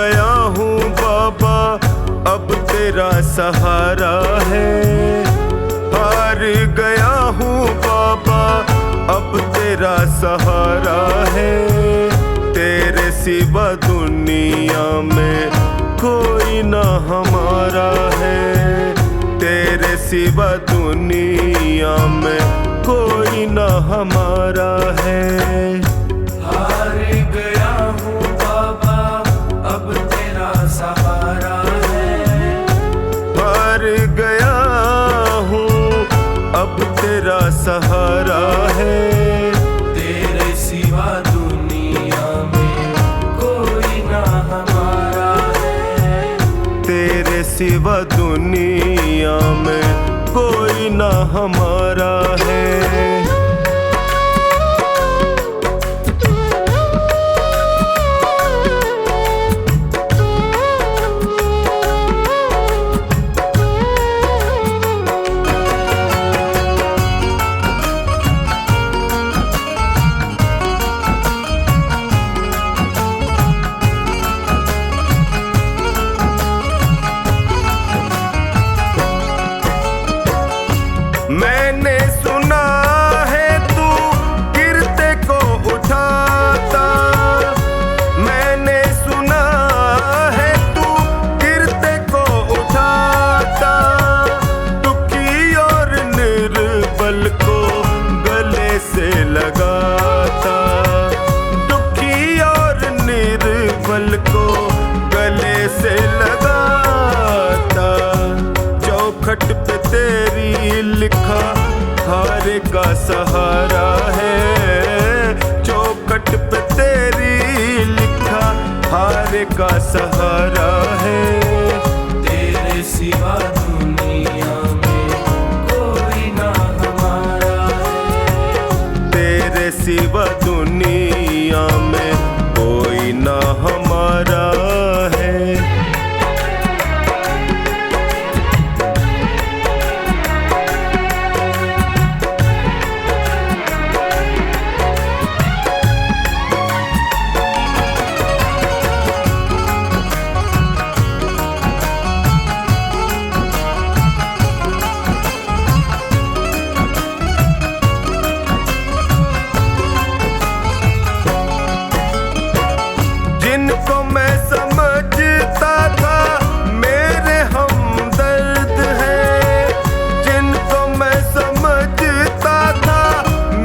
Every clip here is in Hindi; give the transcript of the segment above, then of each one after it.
गया हूँ बाबा अब तेरा सहारा है। हार गया हूँ बाबा अब तेरा सहारा है। तेरे सिवा दुनिया में कोई ना हमारा है। तेरे सिवा दुनिया में कोई ना हमारा है। हार गया हूँ बाबा अब तेरा सहारा है। हार गया हूँ अब तेरा सहारा है। तेरे सिवा दुनिया में कोई ना हमारा है। तेरे सिवा दुनिया में कोई ना हमारा है। मैंने सुना है तू गिरते को उठाता। मैंने सुना है तू गिरते को उठाता। दुखी और निर्बल को गले से लगाता। दुखी और निर्बल को गले से लगाता। चौखट पे तेरी लिखा हार का सहारा है। चौखट पे तेरी लिखा हार का सहारा है। तेरे सिवा दुनिया में कोई ना हमारा है। तेरे सिवा दुनिया में कोई ना हमारा है। जिनको मैं समझता था मेरे हमदर्द हैं। जिनको मैं समझता था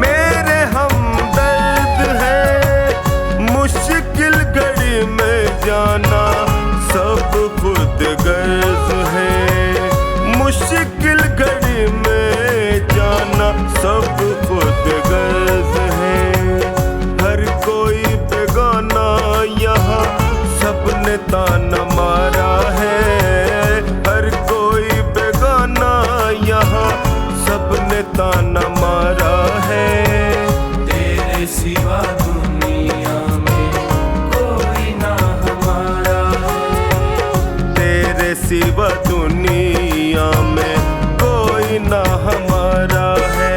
मेरे हमदर्द हैं। मुश्किल घड़ी में जाना सब खुद गर्ज है। मुश्किल घड़ी में जाना सब खुद गर्ज है। हर कोई बेगाना यहाँ सबने ताना मारा है। हर कोई बेगाना यहाँ सबने ताना मारा है। तेरे सिवा दुनिया में कोई ना हमारा है। तेरे सिवा दुनिया में कोई ना हमारा है।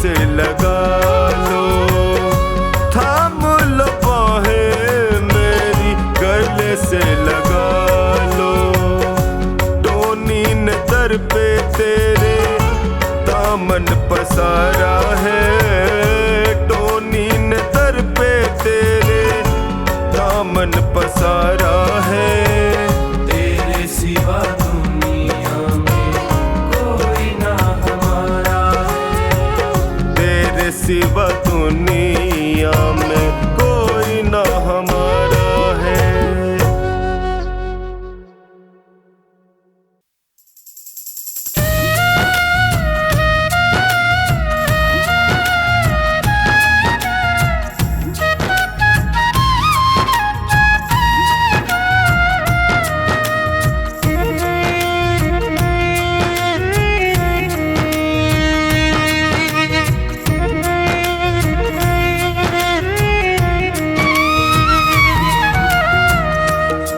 से लगा लो, थाम लो बाहें मेरी गले से लगा लो। टोनी ने दर पे तेरे दामन पसारा है, टोनी ने दर पे तेरे दामन पसारा है। तेरे सिवा दुनिया में कोई ना हमारा है, तेरे सिवा दुनिया में कोई ना हमारा है।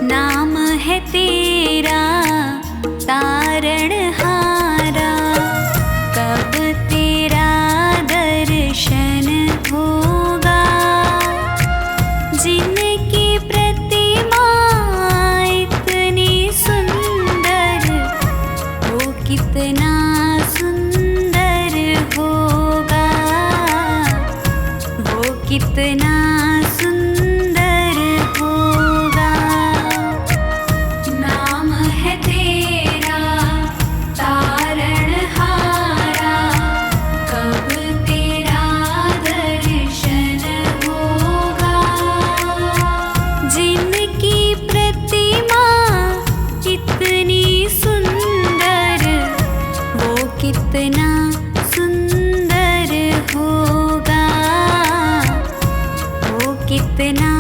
नाम है तेरा तारणहारा, कब तेरा दर्शन होगा। जिनकी प्रतिमा इतनी सुंदर, वो कितना सुंदर होगा, वो कितना सुंदर होगा। नाम है तेरा तारणहारा, कब तेरा दर्शन होगा। जिनकी प्रतिमा इतनी सुंदर, वो कितना सुंदर होगा, वो कितना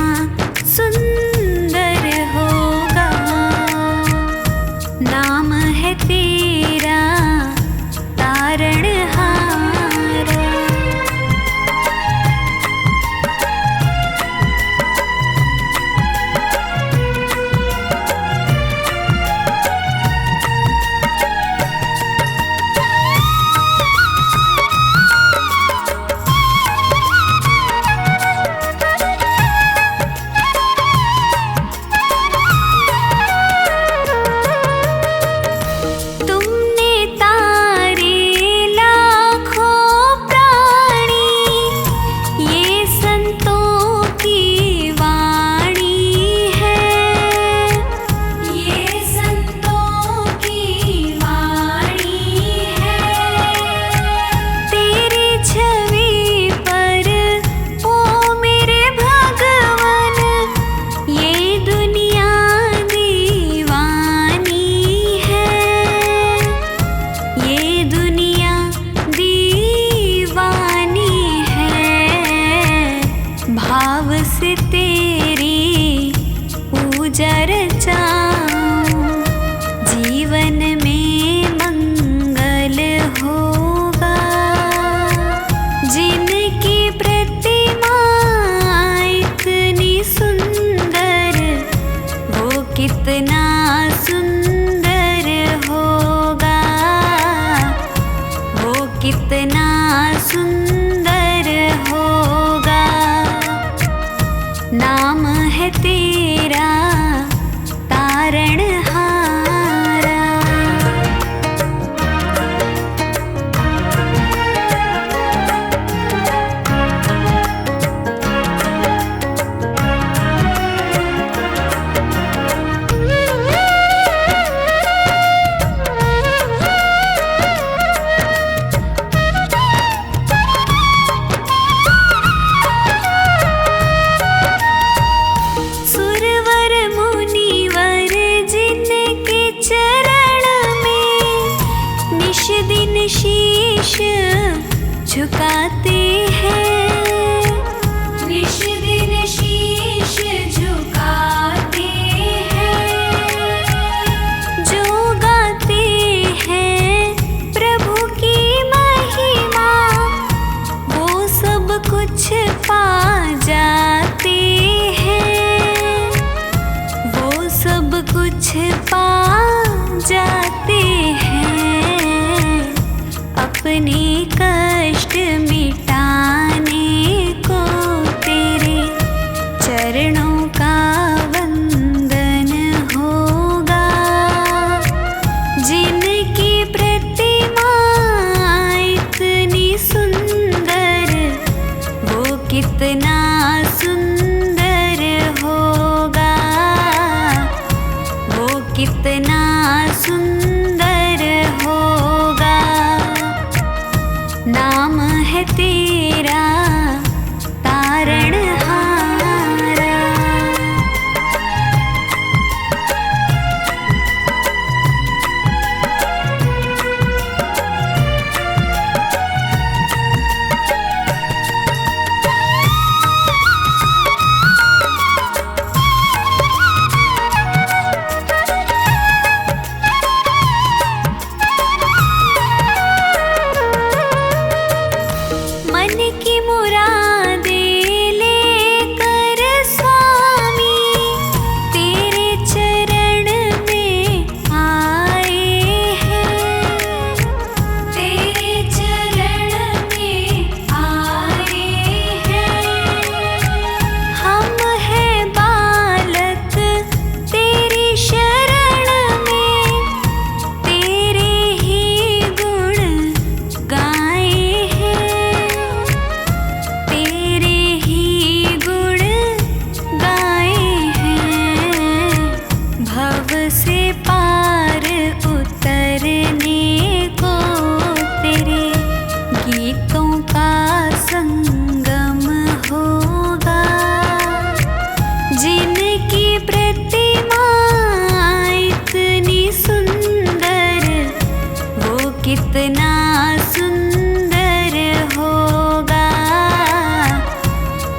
सुंदर होगा। नाम है तेरा तारणहारा। तुमने तारे लाखों प्राणी, ये संतों की वाणी है, ये संतों की वाणी है। तेरी छवि पर ओ मेरे भगवन, ये दुनिया दीवानी है, ये दुनिया दीवानी है। भाव से तेरी पूजा रचाऊं, जीवन में मंगल होगा। जिनकी प्रतिमा इतनी सुंदर, वो कितना सुंदर होगा, वो कितना सुंदर होगा। नाम है तेरा तारणहारा। सुरवर मुनिवर जिनके चरण में निश दिन शीश झुकाते हैं, निश दिन शीश झुकाते हैं। जो गाते हैं प्रभु की महिमा, वो सब कुछ पा जाते हैं, वो सब कुछ पा जाते हैं। अपने कष्ट मिटाने को तेरे चरणों का वंदन होगा। जिनकी प्रतिमा इतनी सुंदर, वो कितना सुंदर होगा, वो कितना सुंदर होगा। नाम है तेरा तारणहारा। मन की मुरादें लेकर स्वामी तेरे चरण में आए हैं, तेरे चरण में आए हैं। हम हैं बालक तेरी शरण में, तेरे ही गुण गाए हैं, तेरे ही गुण गाए हैं। भव से पार उतरने को तेरे गीतों का संगम होगा। जिनकी प्रतिमा इतनी सुंदर, वो कितना सुंदर होगा,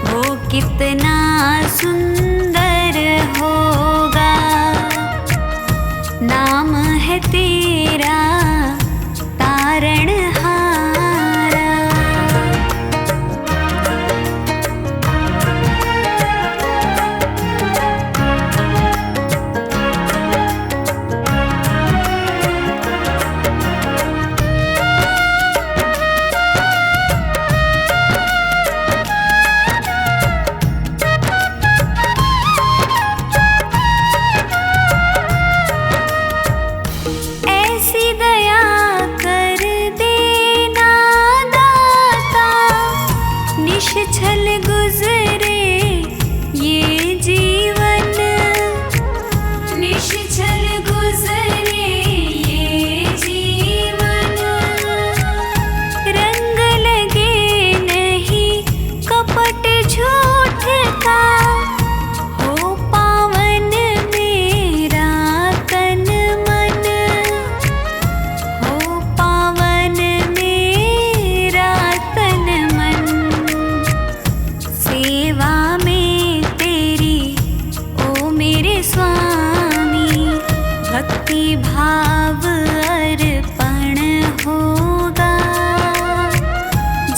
वो कितना सुंदर होगा। नाम है तेरा तारणहारा। ऐसी दया कर देना दाता, निश्छल गुजरे ये जीवन, निश्छल गुजरे ये जीवन। रंग लगे नहीं कपट झूठ का, हो पावन मेरा तन मन, हो पावन मेरा तन मन। सेवा में तेरी ओ मेरे स्वामी, भक्ति भाव अर्पण होगा।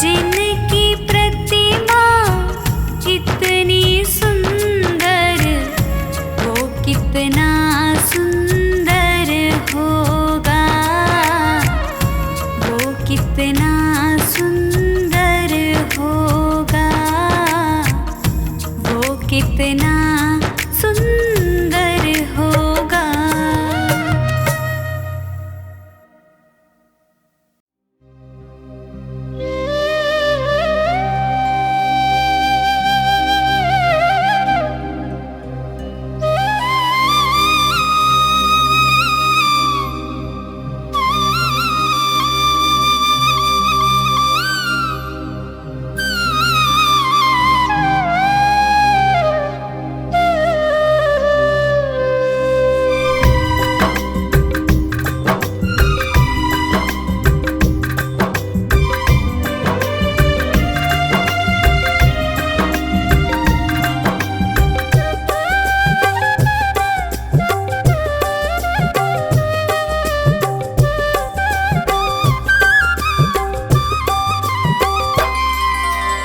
जिनकी प्रतिमा इतनी सुंदर, वो कितना सुंदर होगा, वो कितना सुंदर होगा, वो कितना सुंदर होगा।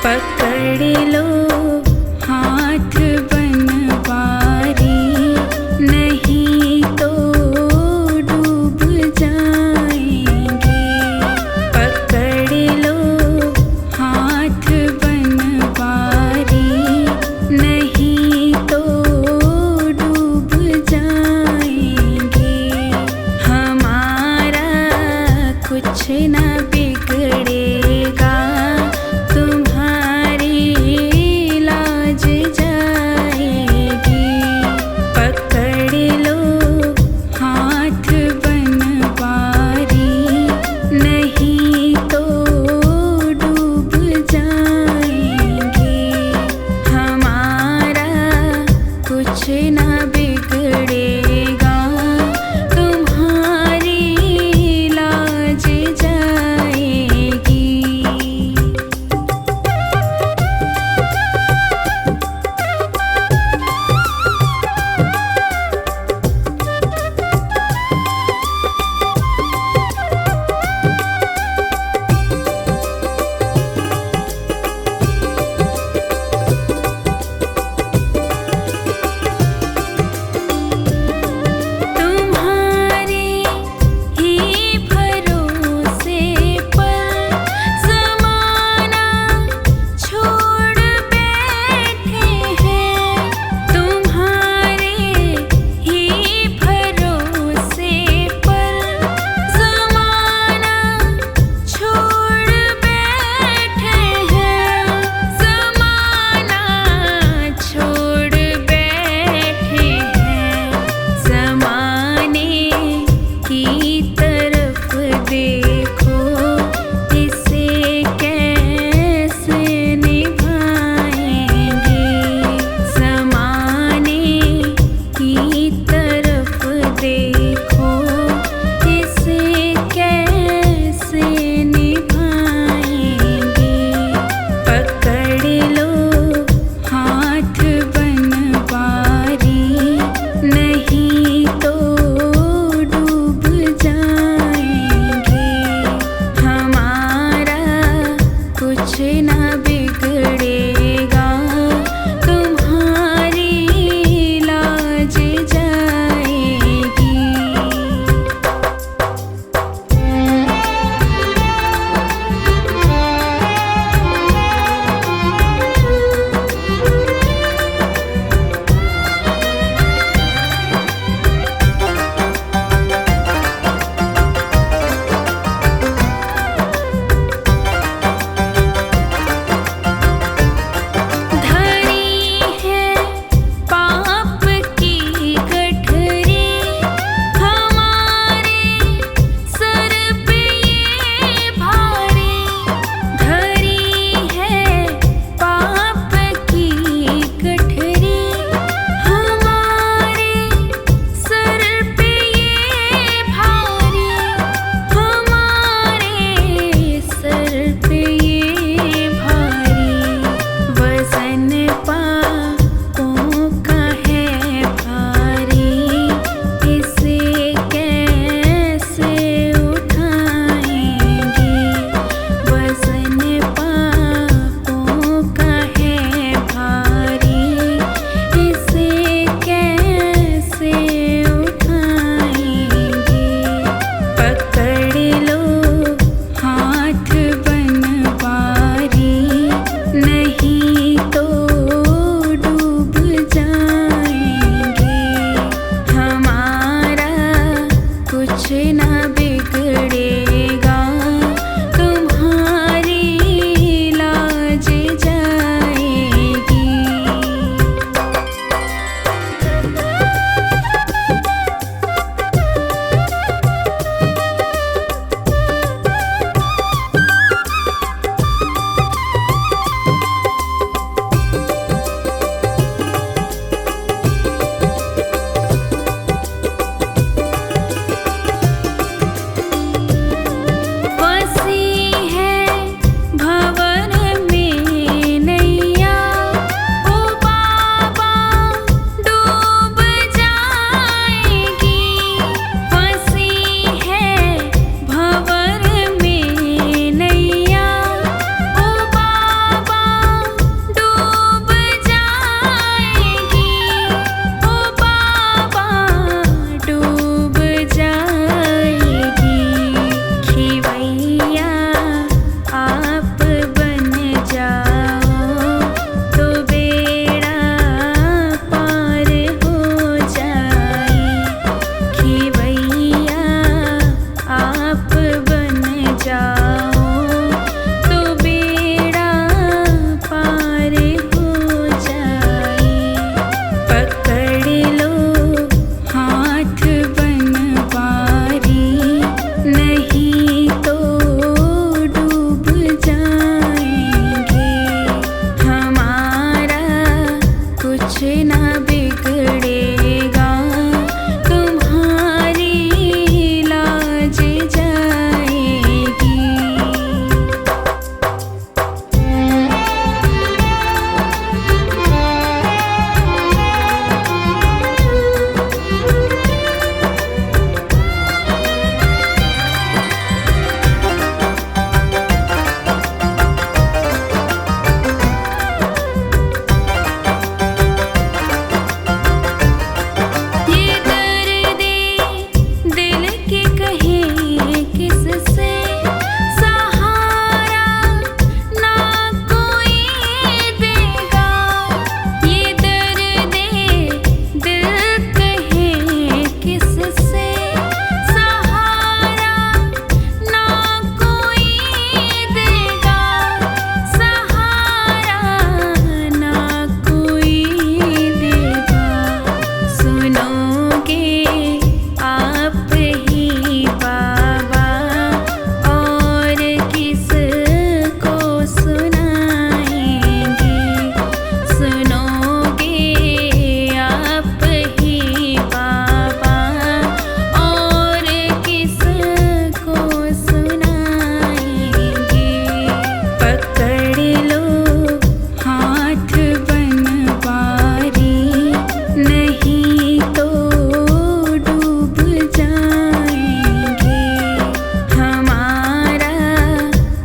पकड़ लो हाथ बनवारी, नहीं तो डूब जाएंगे। पकड़ लो ना बिगड़ेगा, तुम्हारी लाज जाएगी।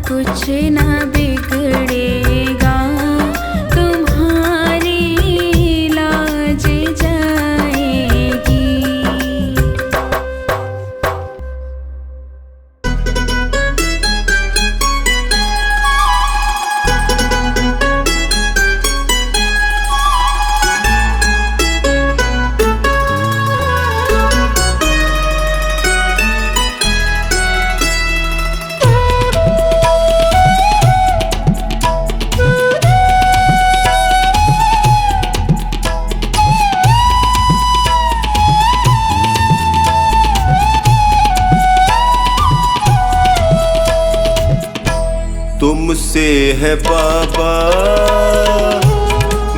कुछ ना बिगड़े। तुमसे है बाबा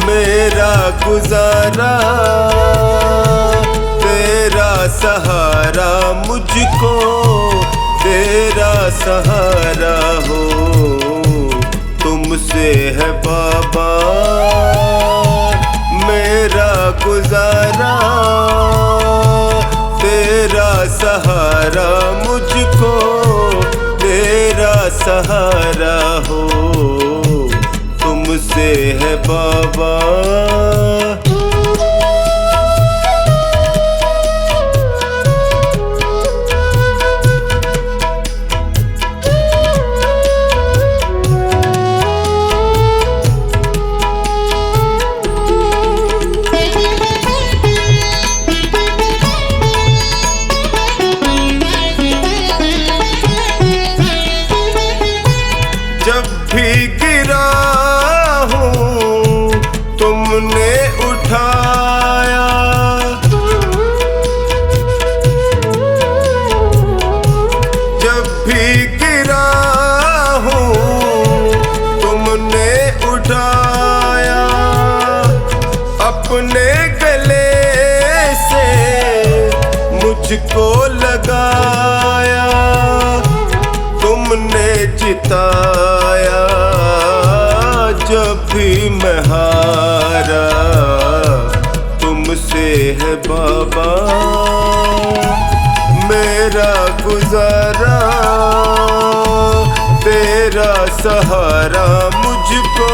मेरा गुजारा, तेरा सहारा मुझको तेरा सहारा हो। तुमसे है बाबा मेरा गुजारा, तेरा सहारा मुझको तेरा सहारा हो। तुमसे है बाबा। जब भी गिरा हूँ तुमने उठाया, जब भी गिरा हूँ तुमने उठाया, अपने गले से मुझको लगाया, तुमने जिताया जब भी मैं हारा। तुमसे है बाबा मेरा गुजारा, तेरा सहारा मुझको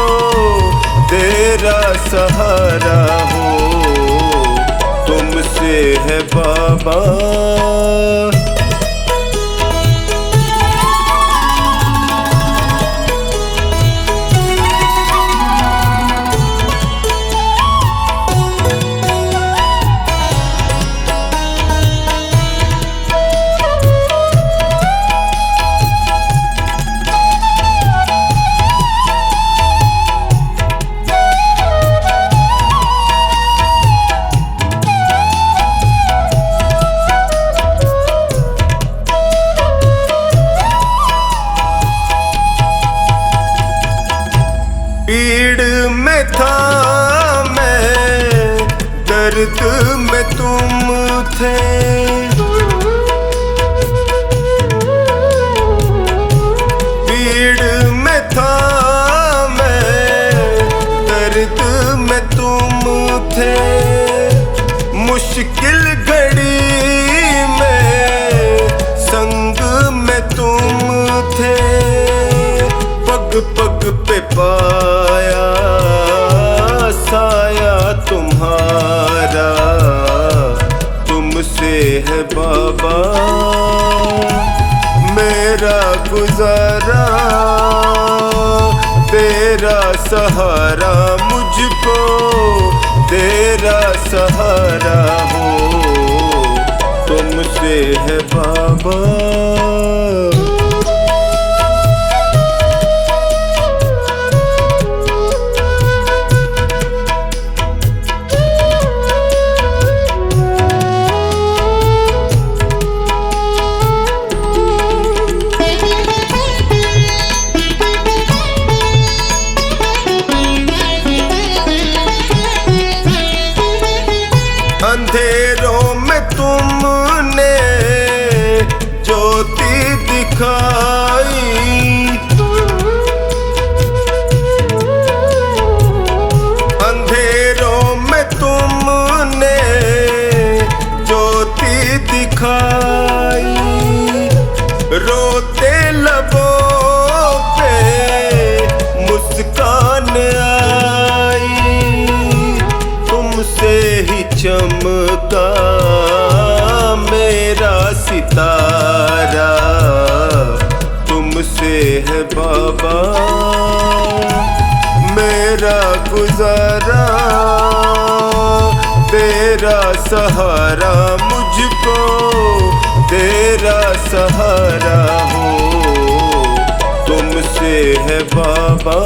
तेरा सहारा हो। तुमसे है बाबा। पीड़ में था मैं, दर्द में तुम थे, पीड़ में था मैं, दर्द में तुम थे। मुश्किल घड़ी में संग में तुम थे, पग पग पे पाया साया तुम्हारा। तुमसे है बाबा मेरा गुजारा, तेरा सहारा मुझको तेरा सहारा हो। तुमसे है बाबा। अंधेरों में तुमने ज्योति दिखाई, अंधेरों में तुमने ज्योति दिखाई। रोते लबों पे मुस्कान आई, तुमसे ही चमका मेरा सितारा। तुमसे है बाबा मेरा गुजारा, तेरा सहारा मुझको तेरा सहारा हो। तुमसे है बाबा।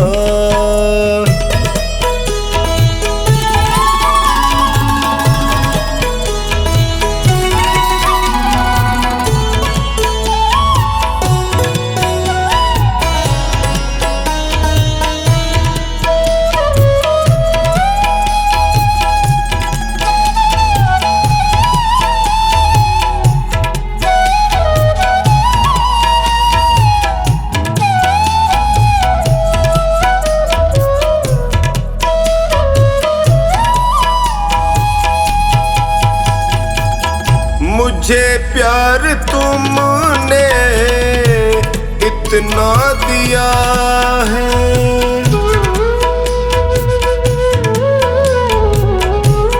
प्यार तुमने इतना दिया है,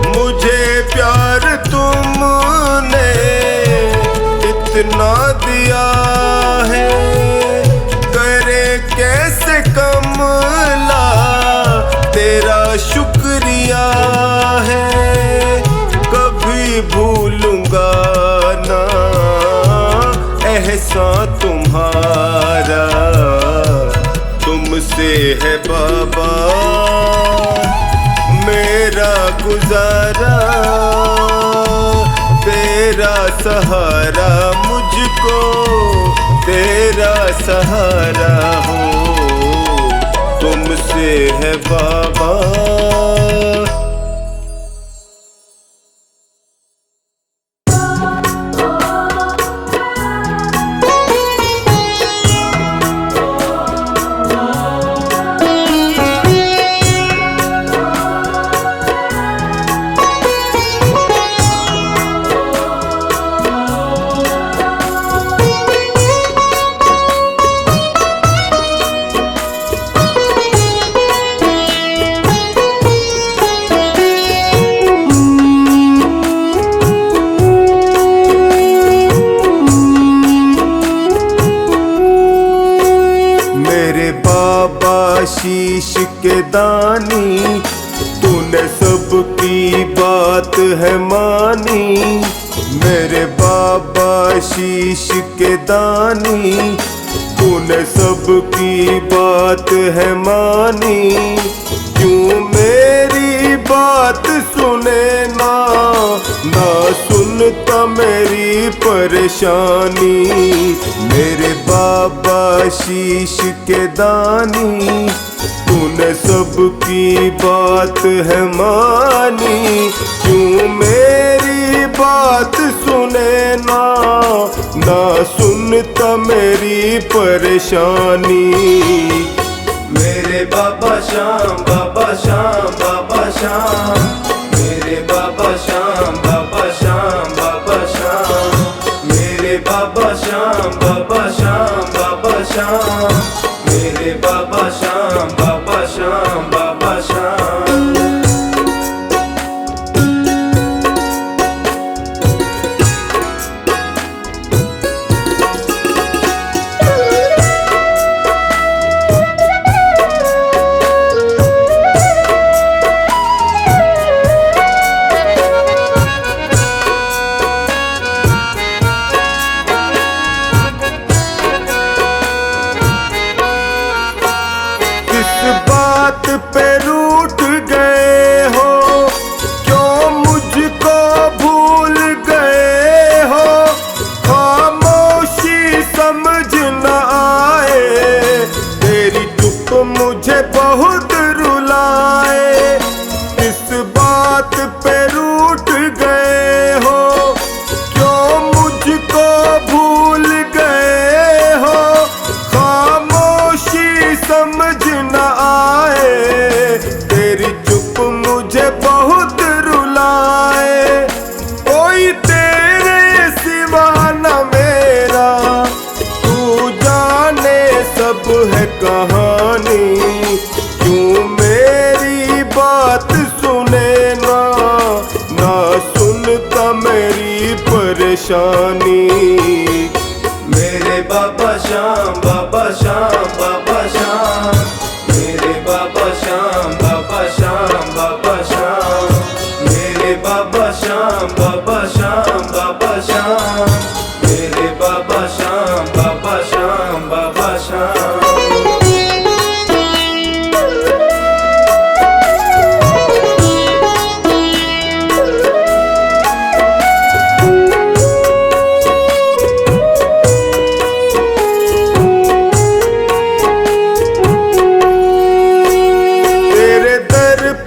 मुझे प्यार तुमने इतना दिया है, करे कैसे कमला तेरा शुक्रिया है। कभी भूलूंगा ना एहसान तुम्हारा, तुमसे है बाबा मेरा गुजारा, तेरा सहारा मुझको तेरा सहारा हो, तुमसे है बाबा। शीश के दानी तूने सबकी बात है मानी, मेरे बाबा शीश के दानी तूने सबकी बात है मानी। क्यों मेरी बात सुने ना सुनता मेरी परेशानी, मेरे बाबा शीश के दानी तूने सबकी बात है मानी। क्यों मेरी बात सुने ना सुनता मेरी परेशानी। मेरे बाबा श्याम बाबा श्याम बाबा श्याम, मेरे बाबा श्याम बाबा श्याम बाबा श्याम, मेरे बाबा श्याम बाबा श्याम बाबा श्याम, मेरे बाबा श्याम बाबा श्याम बाबा श्याम। पे रूठ गए हो, क्यों मुझको भूल गए हो, खामोशी समझ न आए, तेरी चुप मुझे बहुत रुलाए। किस बात पे रूठ गए हो, क्यों मुझको भूल गए हो, खामोशी समझ न आए, तेरी चुप मुझे बहुत रुलाए। कोई तेरे सिवा न मेरा, तू जाने सब है कहानी। क्यों मेरी बात सुने ना सुनता मेरी परेशानी। मेरे बाबा श्याम बाबा श्याम बाबा श्याम, मेरे बाबा श्याम बाबा श्याम बाबा श्याम, मेरे बाबा श्याम बाबा श्याम बाबा श्याम, मेरे बाबा श्याम बाबा श्याम बाबा श्याम।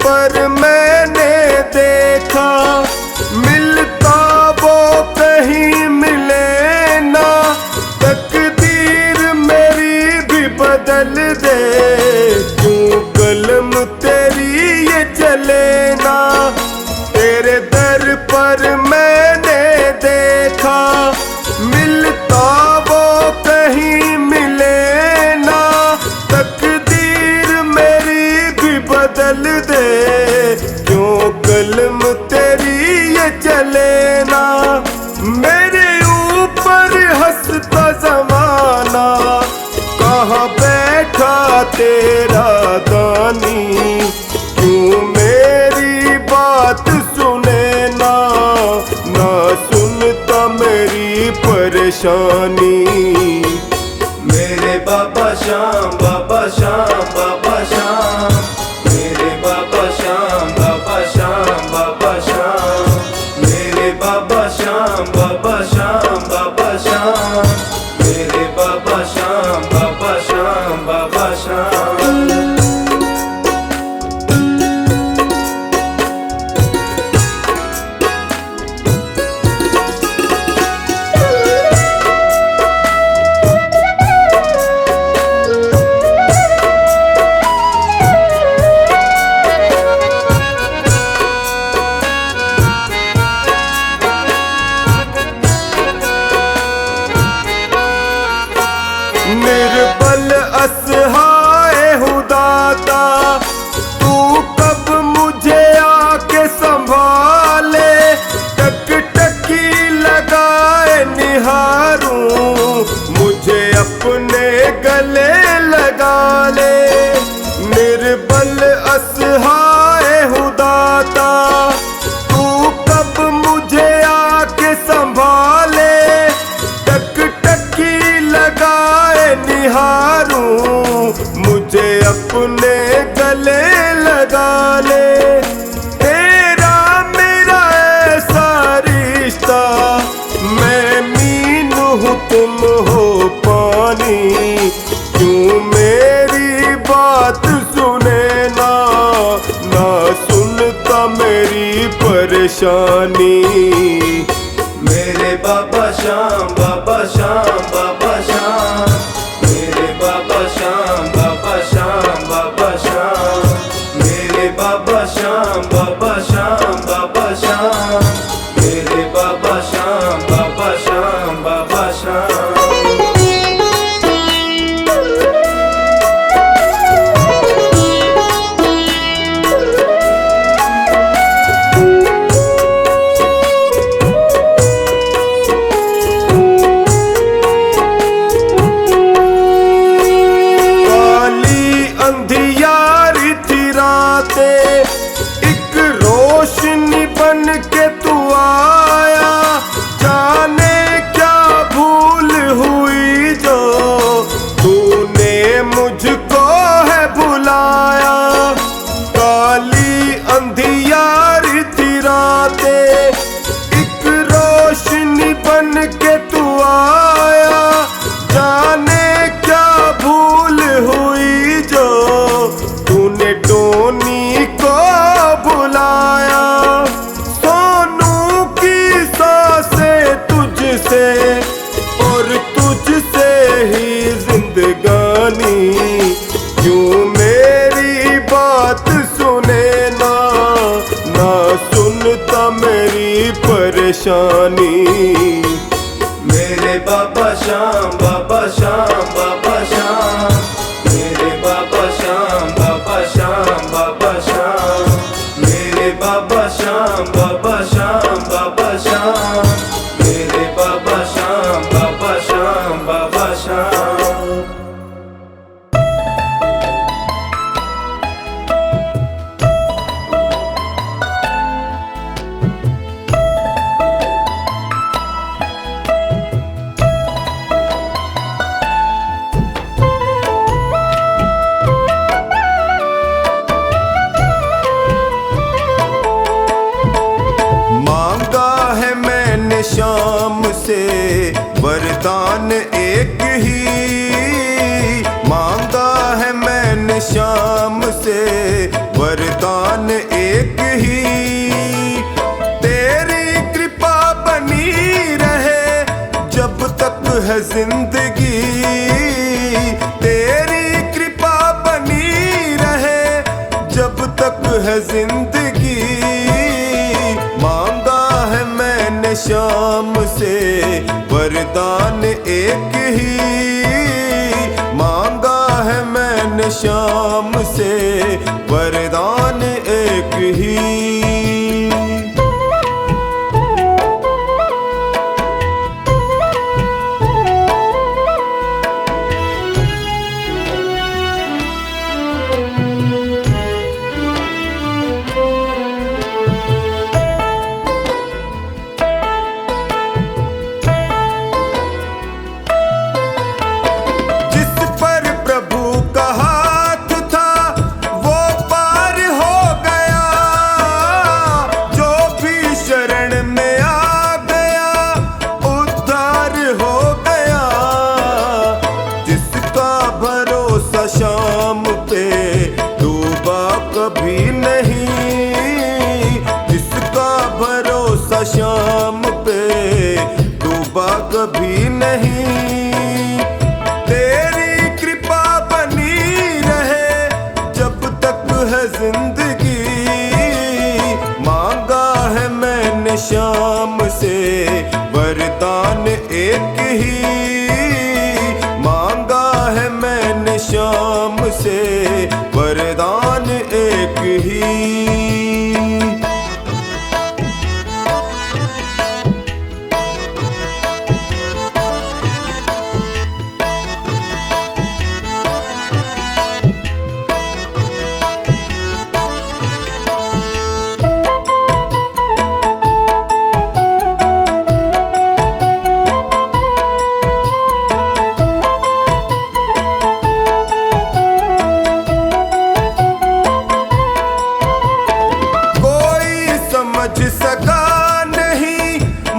पर मैंने देखा मिलता वो कहीं मिले ना, तकदीर मेरी भी बदल दे, क्यों कलम तेरी ये चले ना। तेरे दर पर मैंने देखा तेरा दानी, क्यों मेरी बात सुने ना, ना सुनता मेरी परेशानी। मेरे बाबा श्याम, बाबा श्याम, बाबा श्याम, मेरे बाबा श्याम, बाबा श्याम, बाबा श्याम, मेरे बाबा श्याम, बाबा श्याम, बाबा श्याम, मेरे बाबा श्याम, बाबा श्याम, बाबा श्याम। निर्बल असहाय हूँ दाता, तू कब मुझे आके संभाले, टकटकी लगाए निहारूं, मुझे अपने गले लगा ले। निर्बल असहाय हूँ दाता, तू कब मुझे आके संभाले, टकटकी लगाए निहारूं, मुझे अपने गले लगा ले। तेरा मेरा ऐसा रिश्ता, मैं मीन हूँ तुम हो पानी, क्यों मेरी बात सुने ना, ना सुनता मेरी परेशानी। मेरे बाबा श्याम, बाबा श्याम, बाबा श्याम, मेरे बाबा श्याम, बाबा श्याम, बाबा श्याम, मेरे बाबा श्याम, बाबा श्याम, बाबा श्याम, मेरे बाबा श्याम, बाबा श्याम, बाबा श्याम। अंधियारी थी रातें, एक रोशनी बन के तू आया, जाने क्या भूल हुई जो तूने मुझको है भुलाया। काली अंधियारी थी रातें, एक रोशनी बन के तू आया, जाने क्या भूल हुई जो तूने टोनी को बुलाया। सोनू की सांसें तुझसे और तुझसे ही जिंदगानी, क्यों मेरी बात सुने ना, ना सुनता मेरी परेशानी। मेरे बाबा श्याम, बाबा श्याम, बाबा श्याम, मेरे बाबा श्याम, बाबा श्याम, बाबा श्याम, मेरे बाबा श्याम, बाबा श्याम, बाबा श्याम, मेरे बाबा श्याम, बाबा श्याम, बाबा श्याम। शाम से वरदान एक ही मांगा है मैंने, शाम से वरदान एक ही। तेरी कृपा बनी रहे जब तक है जिंदगी, तेरी कृपा बनी रहे जब तक है जिंदगी। मांगा है मैंने शाम से वरदान एक ही, मांगा है मैंने शाम से वरदान एक ही। शाम पे डूबा कभी नहीं, जिसका भरोसा शाम पे डूबा कभी नहीं। तेरी कृपा बनी रहे जब तक है जिंदगी, मांगा है मैंने शाम से वरदान एक ही, मांगा है मैंने शाम से वरदान एक ही। समझ सका नहीं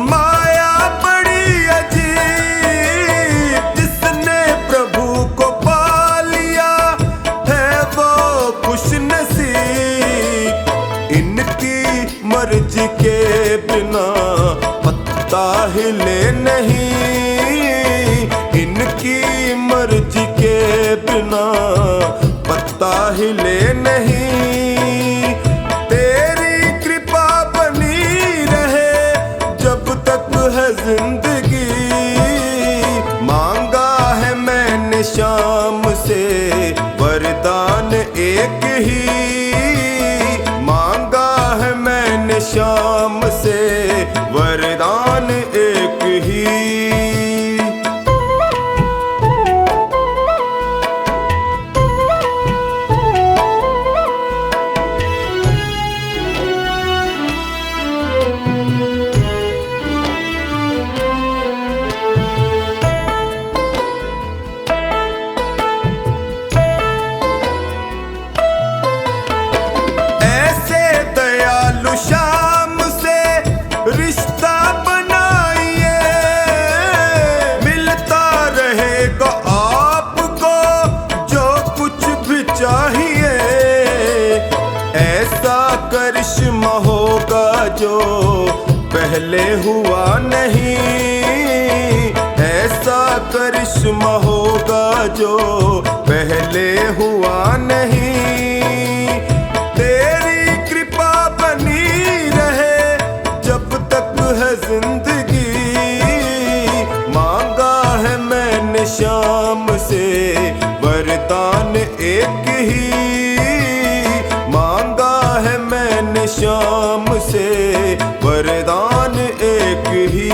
माया बड़ी अजीब, जिसने प्रभु को पा लिया है वो खुश नसीब। इनकी मर्जी के बिना पत्ता हिले नहीं, इनकी मर्जी के बिना पत्ता हिले नहीं। है जिंदगी, मांगा है मैंने शाम से वरदान एक ही, मांगा है मैंने शाम से वरदान एक ही। शाम से रिश्ता बनाइए, मिलता रहेगा आपको जो कुछ भी चाहिए। ऐसा करिश्मा होगा जो पहले हुआ नहीं, ऐसा करिश्मा होगा जो पहले हुआ नहीं। जिंदगी मांगा है मैंने शाम से वरदान एक ही, मांगा है मैंने शाम से वरदान एक ही।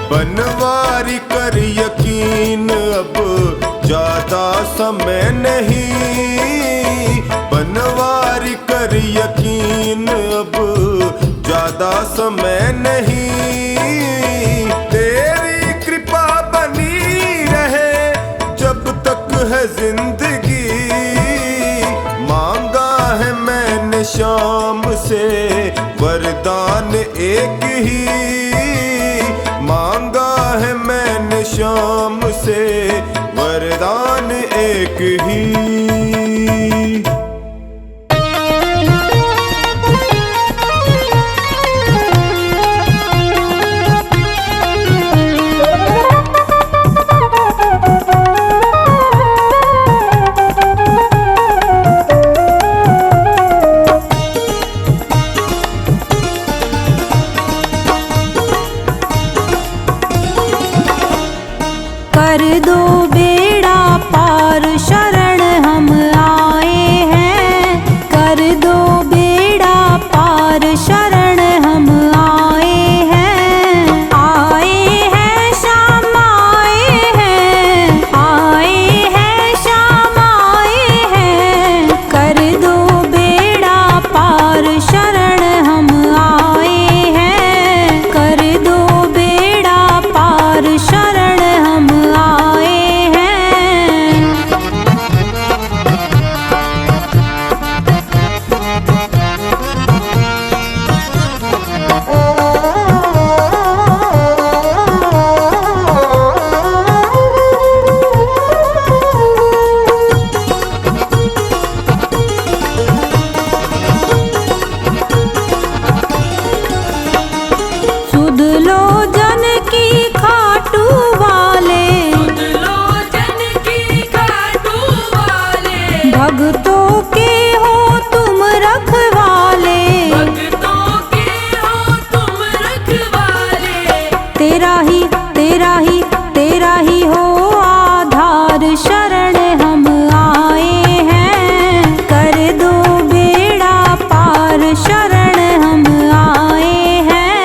बनवारी कर यकीन अब ज्यादा समय नहीं, बनवारी कर यकीन अब ज्यादा समय नहीं। तेरी कृपा बनी रहे जब तक है जिंदगी, मांगा है मैंने शाम से वरदान एक ही, मांगा है मैंने शाम से वरदान एक ही। भक्तों के हो तुम रखवाले, भक्तों के हो तुम रखवाले। तेरा ही तेरा ही तेरा ही हो आधार, शरण हम आए हैं। कर दो बेड़ा पार, शरण हम आए हैं।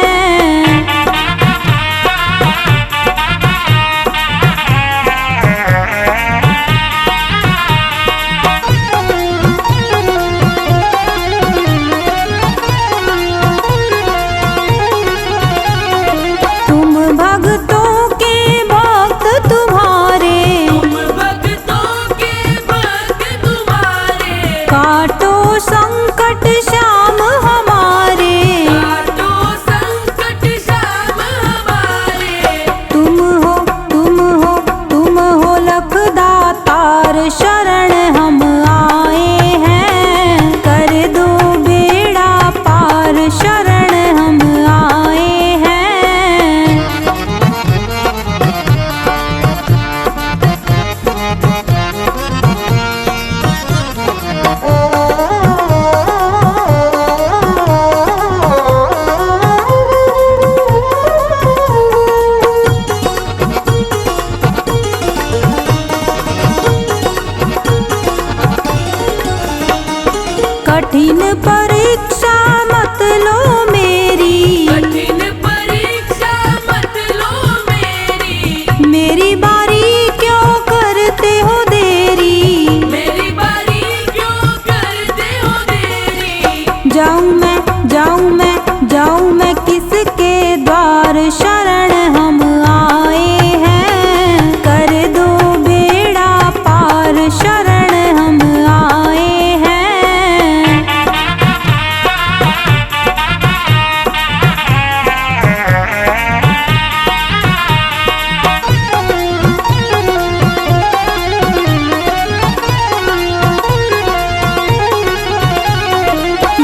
तुम भक्तों के भक्त तुम्हारे, तुम भक्तों के भक्त तुम्हारे। काटो संकट श्याम हमारे। काटो संकट श्याम हमारे। तुम हो तुम हो तुम हो लखदातार, शरण हम आए हैं। कर दो बेड़ा पार, शरण हम आए हैं। कठिन परीक्षा मत लो मेरी, कठिन परीक्षा मत लो मेरी। मेरी बारी क्यों करते हो देरी। मेरी बारी क्यों करते हो देरी। जाऊं मैं जाऊं मैं जाऊं मैं किसके द्वार, शरण हम आए हैं। कर दो बेड़ा पार, शरण हम आए हैं।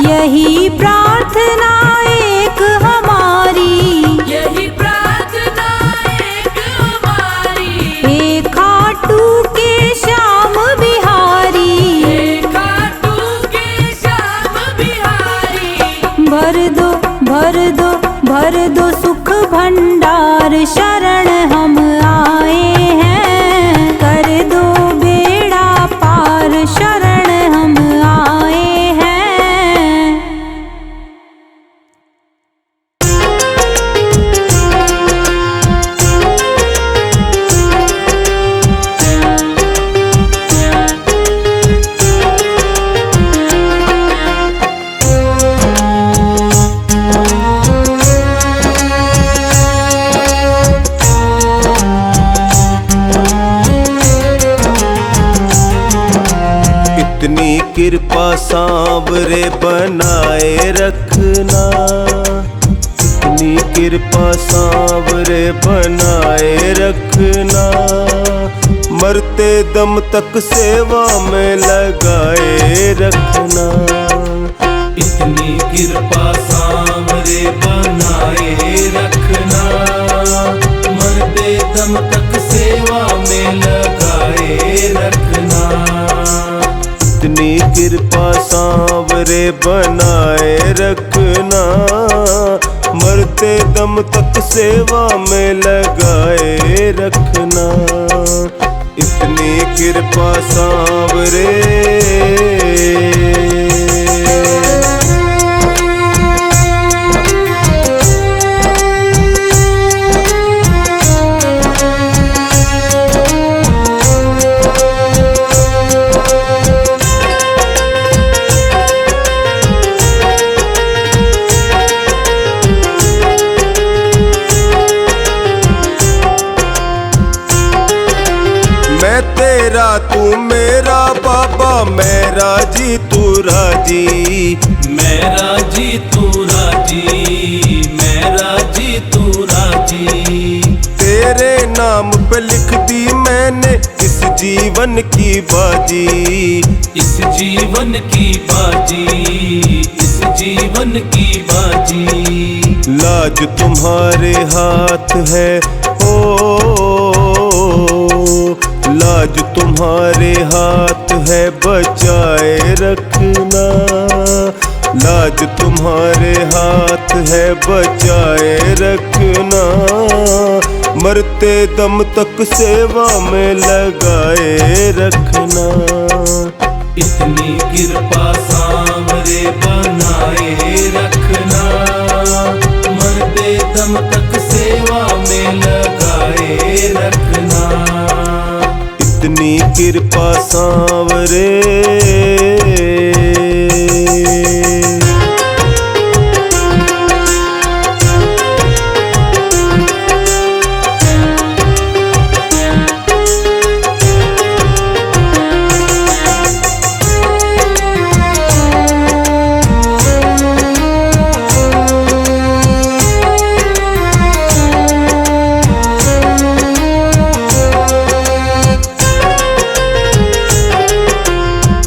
यही प्रार्थना एक हमारी, यही प्रार्थना एक हमारी। हे खाटू के श्याम बिहारी। हे खाटू के श्याम बिहारी। भर दो भर दो भर दो सुख भंडार, शरण हम आए हैं। कर दो बेड़ा पार, शरण हम आए हैं। इतनी कृपा सांवरे बनाए रखना, इतनी कृपा सांवरे बनाए रखना। मरते दम तक सेवा में लगाए रखना। इतनी कृपा सांवरे बनाए रखना। मरते दम तक सेवा में लगाए रखना। इतनी कृपा सांवरे बनाए रखना। मरते दम तक सेवा में लगाए रखना। इतनी कृपा सांवरे। मैं तेरा तू मेरा बाबा, मैं राजी तू राजी। मैं राजी तू राजी। मैं राजी तू राजी। तेरे नाम पे लिख दी मैंने इस जीवन की बाजी। इस जीवन की बाजी। इस जीवन की बाजी। लाज तुम्हारे हाथ है, ओ लाज तुम्हारे हाथ है बचाए रखना, लाज तुम्हारे हाथ है बचाए रखना, मरते दम तक सेवा में लगाए रखना। इतनी कृपा सांवरे बनाए रखना, मरते दम तक सेवा में लगाए रखना। इतनी कृपा सांवरे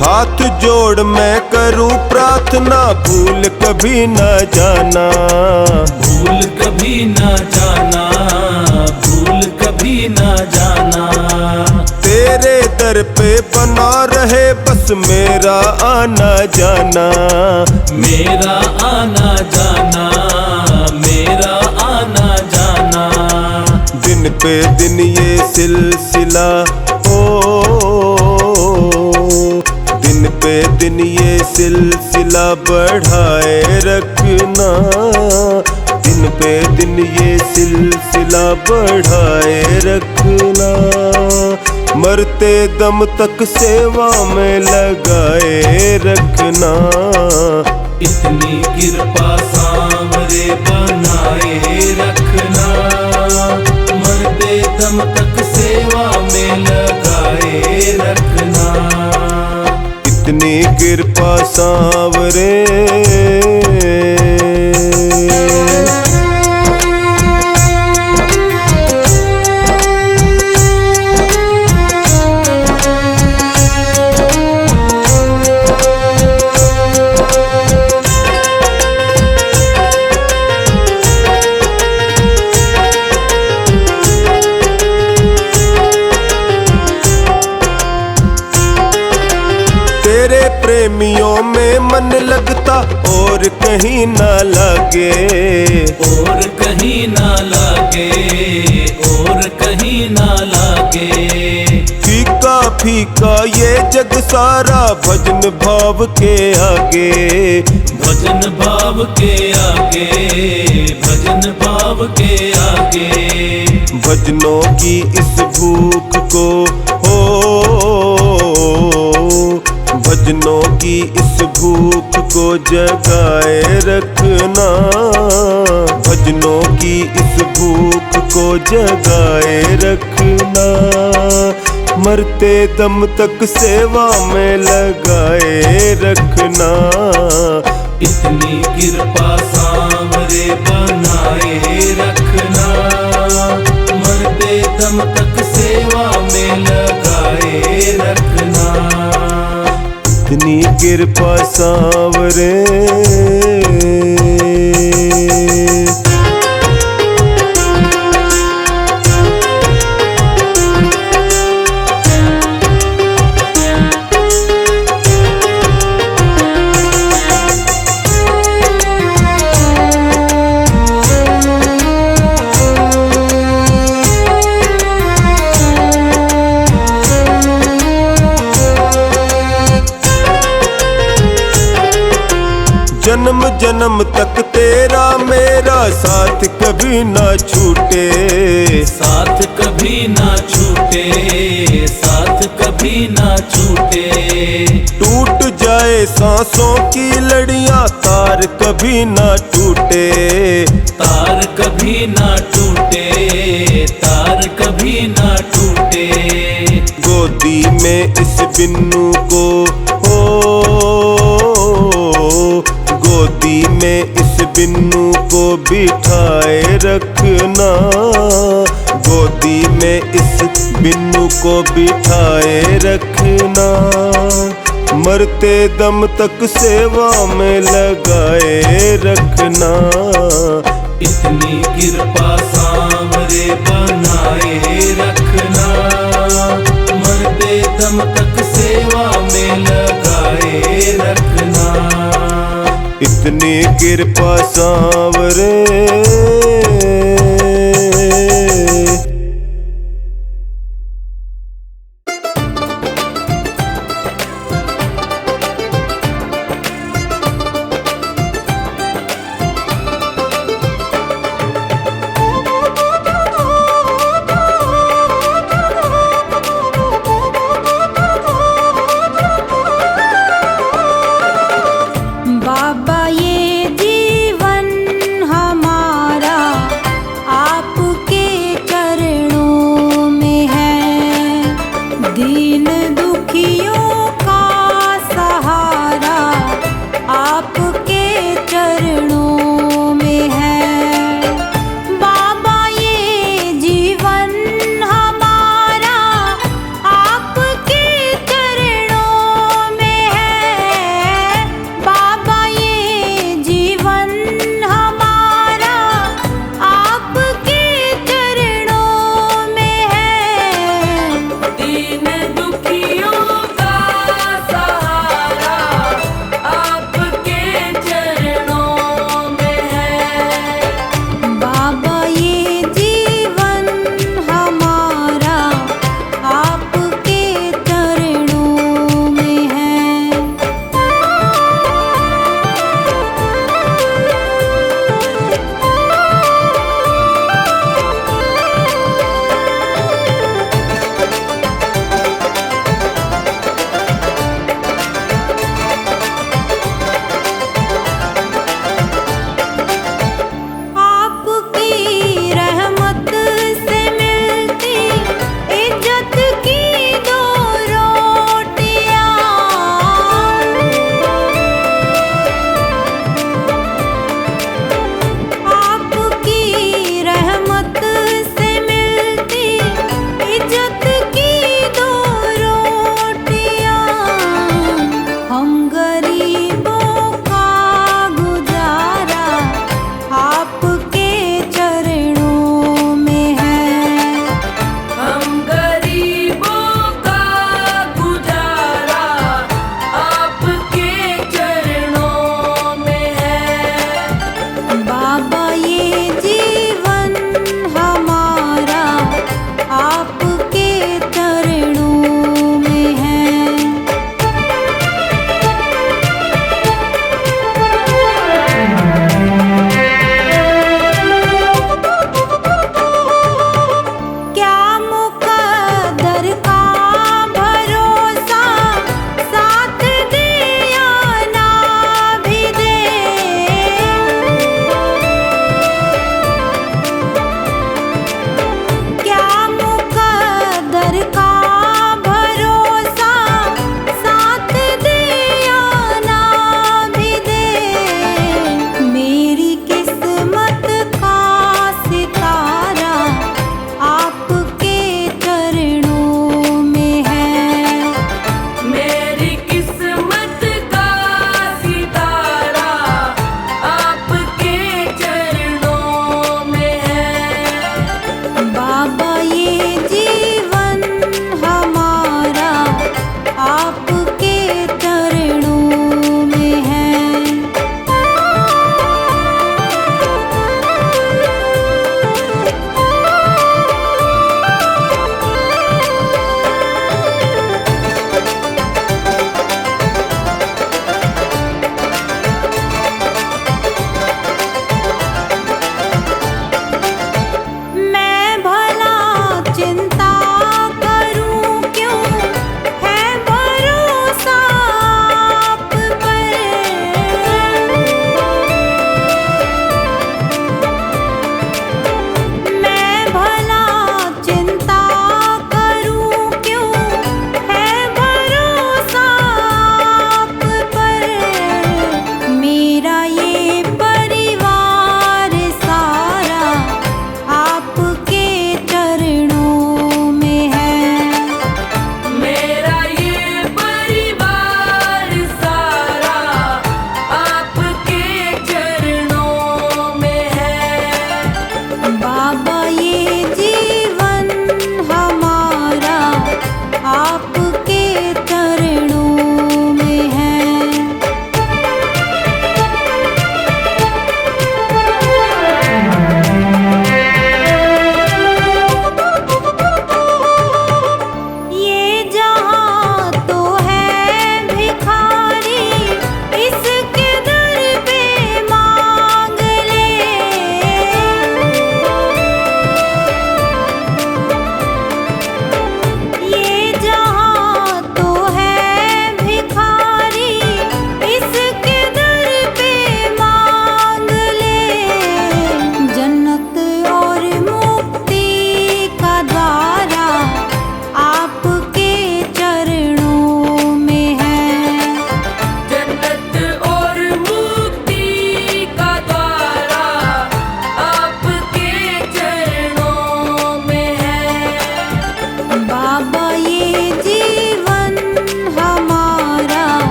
हाथ जोड़ मैं करूं प्रार्थना, भूल कभी न जाना, भूल कभी ना जाना, भूल कभी ना जाना। तेरे दर पे बना रहे बस मेरा आना जाना, मेरा आना जाना, मेरा आना जाना। दिन पे दिन ये सिलसिला दिन पे दिन ये सिलसिला बढ़ाए रखना, दिन पे दिन ये सिलसिला बढ़ाए रखना, मरते दम तक सेवा में लगाए रखना। इतनी कृपा सांवरे बनाए रखना, मरते दम तक सेवा में लगाए रखना। इतनी कृपा सांवरे तेरे प्रेमियों में मन लगता और कहीं ना लगे, और कहीं ना लागे, और कहीं ना लागे। फीका फीका ये जग सारा भजन भाव के आगे, भजन भाव के आगे, भजन भाव के आगे। भजनों की इस भूख को भजनों की इस भूख को जगाए रखना, भजनों की इस भूख को जगाए रखना, मरते दम तक सेवा में लगाए रखना। इतनी कृपा सांवरे बनाए रखना, मरते दम तक सेवा में लगाए रखना। इतनी कृपा सांवरे जन्म जन्म तक तेरा मेरा साथ कभी ना छूटे, साथ कभी ना छूटे, साथ कभी ना छूटे। टूट जाए सांसों की लड़ियां तार कभी ना टूटे, तार कभी ना टूटे, तार कभी ना टूटे। गोदी में इस बिन्नू को गोदी में इस बिन्नू को बिठाए रखना, गोदी में इस बिन्नू को बिठाए रखना, मरते दम तक सेवा में लगाए रखना। इतनी कृपा सांवरे बनाए रखना, तक सेवा में लगाए रखना। इतनी कृपा सांवरे